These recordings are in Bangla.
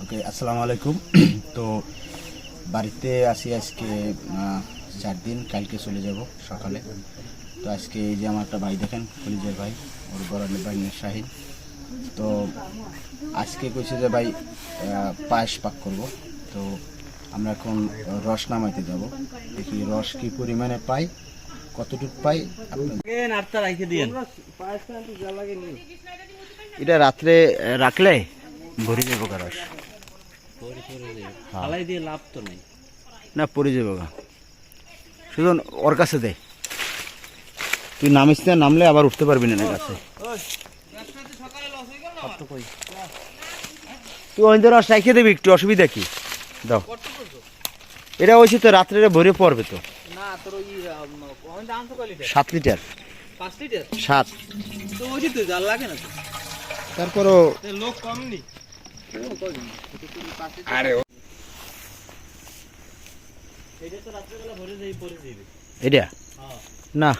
ওকে, আসসালামু আলাইকুম। তো বাড়িতে আসি আজকে 4 দিন, কালকে চলে যাব সকালে। তো আজকে এই যে আমার একটা ভাই দেখেন, কলিজের ভাই, ওর বড় ভাই শাহিন। তো আজকে কইছে যে ভাই পায়েস পাক করব। তো আমরা এখন রস নামাইতে যাব, দেখি রস কি পরিমাণে পাই, কতটুকু পাই। এটা রাত্রে রাখলে ভরে যাবো রস, ফালাই দিয়ে লাভ তো নাই না পড়ে যাবো গা। শুধু ওর কাছে দে, তুই নামিস না, নামলে আবার উঠতে পারবি না কাছে। তুই ওই রস রাখিয়ে দিবি, একটু অসুবিধা কি দাও। এটা হয়েছে তো রাত্রে ভরে পড়বে তো। 7 লিটার 5 লিটার 7। তো ওই তো জাল লাগে না তো, তারপরও লোক কম নি। আরে এটা তো রাত্রেবেলা ভরে যাই পরে দিবে। এটা হ্যাঁ না,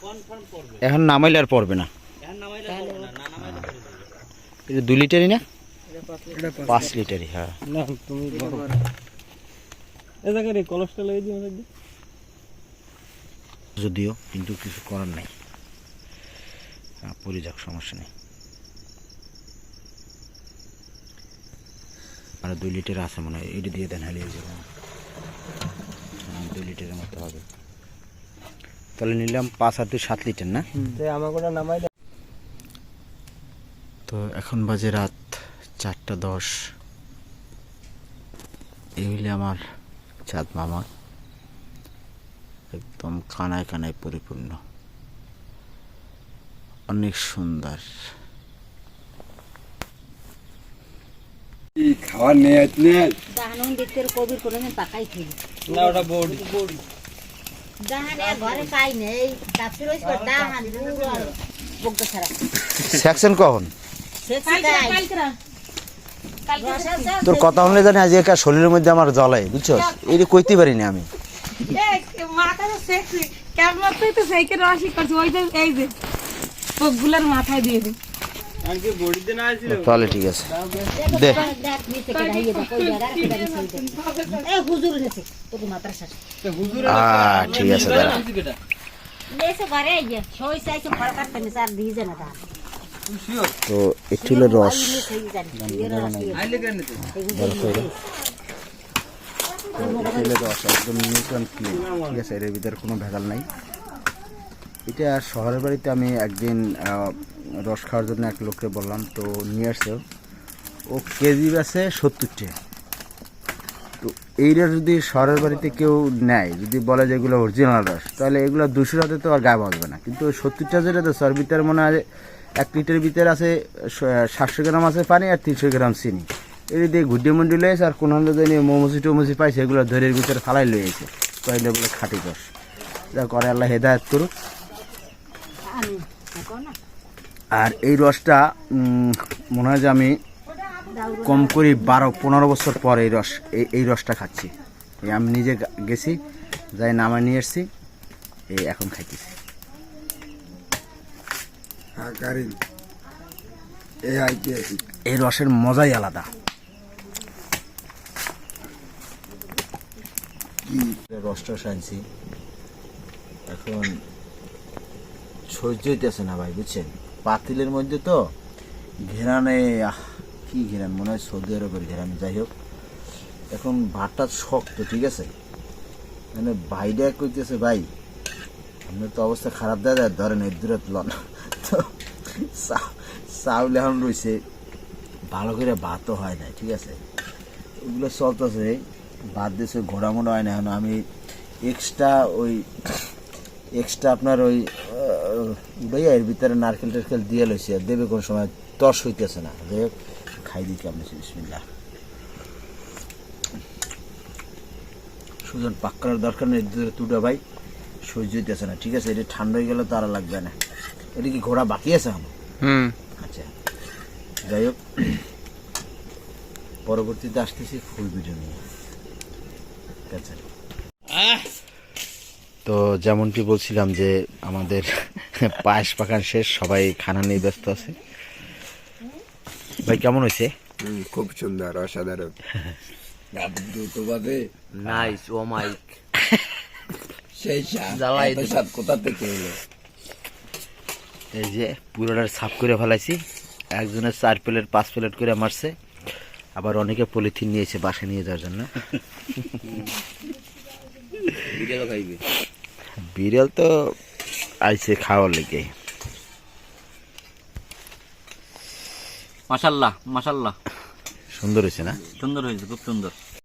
কনফার্ম পড়বে। এখন নামাইলে আর পড়বে না। এখন নামাইলে পড়বে না, না নামাইলে পড়ে যাবে। এটা 2 লিটারই না, এটা 5 লিটারই। হ্যাঁ না তুমি বড় এই জায়গায় কোলেস্ট্রল এই দিও নাকি, যদিও, কিন্তু কিছু করার নাই, পড়ে যাক, সমস্যা নেই। আর 2 লিটার আছে মনে হয়, এটা দিয়ে দেন, হারিয়ে যাবে। 2 লিটারের মতো হবে, তাহলে নিলাম 5 আর 2 7 লিটার না। আমার কোটা নামাই। তো এখন বাজে রাত 4টা 10। এই হইলে আমার চাঁদ মামা, একদম কানায় কানায় পরিপূর্ণ, অনেক সুন্দর। খাওয়ার নিয়ে দাহানুন দেখতে কবির কোনদিন পাকাই খেলি না ওটা বড়ি বড়ি দাহানে ঘরে কাই নেই তাপসির ওই দাহান পুরো বগদা ছাড়া সেকশন কখন তোর কথা শুনলে জানি আজ একা শরীরের মধ্যে আমার জ্বলে, বুঝছো? এই কইতে পারিনি আমি। মাথায় দিয়ে দিই আজকে বড়িতে না আসছিল তাহলে ঠিক আছে, দে। হুজুর নেছে তোকে মাত্রা শাস হুজুর ঠিক আছে, দাঁড়া। নেছে ঘরে আইয়া সই চাইছে ফল কাটতে নিছে আর দিয়ে না দা তো একটু হলো রস, আইলে কেন তো রস একদম নিউট্রাল ক্লিন, ঠিক আছে, এর ভিতরে কোনো ভেজাল নাই। এটা শহরের বাড়িতে আমি একদিন রস খাওয়ার জন্য এক লোককে বললাম, তো নিয়ে আসছে, ও কেজি আছে 70 টাকা। তো এইটা যদি শহরের বাড়িতে কেউ নেয়, যদি বলে যে এগুলো অরিজিনাল রস, তাহলে এগুলো 200 টাকাতে তো আর গায়ে বাঁচবে না। কিন্তু 70 টাকা যেটা, তো তার ভিতরে মনে হয় 1 লিটারের ভিতরে আছে 700 গ্রাম আছে পানি আর 300 গ্রাম চিনি। এর দিয়ে ঘুড্ডি মুন্ডি লয়েছে, আর কোনো মোমোসি টোমোসি পাইছে, এগুলো ধরের ভিতরে ফালাই লয়েছে, কইলে বলে খাঁটি রস। যা করে আল্লাহ হেদায়েত করুক। আর এই রসটা মনে হয় যে আমি কম করি 12-15 বছর পর এই রসটা খাচ্ছি। এই আমি নিজে গেছি, যাই নামায় নিয়ে এসছি, এই এখন খাইতেছি। এই রসের মজাই আলাদা। রসটা আনছি, এখন সহ্য হইতেছে না ভাই, বুঝছেন? পাতিলের মধ্যে তো ঘেরানে, কি ঘেরান, মনে হয় সৌদি আরবের ঘেরান। যাই হোক, এখন ভাতটা শক্ত, ঠিক আছে, মানে ভাইটা কইতেছে ভাই আপনার তো অবস্থা খারাপ, দেয় ধরেন এর দূরে লন। তো চাউল এখন রয়েছে, ভালো করে ভাতও হয় না, ঠিক আছে, ওগুলো চলতেছে, ভাত দিয়েছে, ঘোড়া মোড়া হয় না। এখন আমি এক্সট্রা আপনার ওই ভাইয়া এর ভিতরে নারকেল টারকেল দিয়ে লইছে, দেবে কোন সময় তর্স হইতেছে না। যাই হোক, খাই দিতে আপনি বিসমিল্লাহ। সুজন পাক করার দরকার নেই, তুটা ভাই সহ্য হইতেছে না, ঠিক আছে, এটা ঠান্ডা হয়ে গেলে তো আর লাগবে না। এটা কি ঘোড়া বাকি আছে আমার? আচ্ছা, যাই হোক, পরবর্তীতে আসতেছি ফুল ভিডিও নিয়ে। ঠিক আছে, তো যেমনটি বলছিলাম যে আমাদের পায়েস পাকান শেষ, সবাই খানা নিয়ে ব্যস্ত আছে। ভাই কেমন হয়েছে? খুব সুন্দর, অসাধারণ। দ্রুত বাজে, নাইস ও মাইক সেই স্বাদ, জ্বালাই এত স্বাদ কোথা থেকে এলো? এই যে পুরোটা সাফ করে ফেলাইছি। একজনের 4 প্লেট 5 প্লেট করে মারছে, আবার অনেকে পলিথিন নিয়েছে বাসায় নিয়ে যাওয়ার জন্য। বিড়াল খাইবে। বিড়াল তো আইছে খাওয়ার লেগে। মাশাআল্লাহ মাশাআল্লাহ, সুন্দর হয়েছে না? সুন্দর হয়েছে, খুব সুন্দর।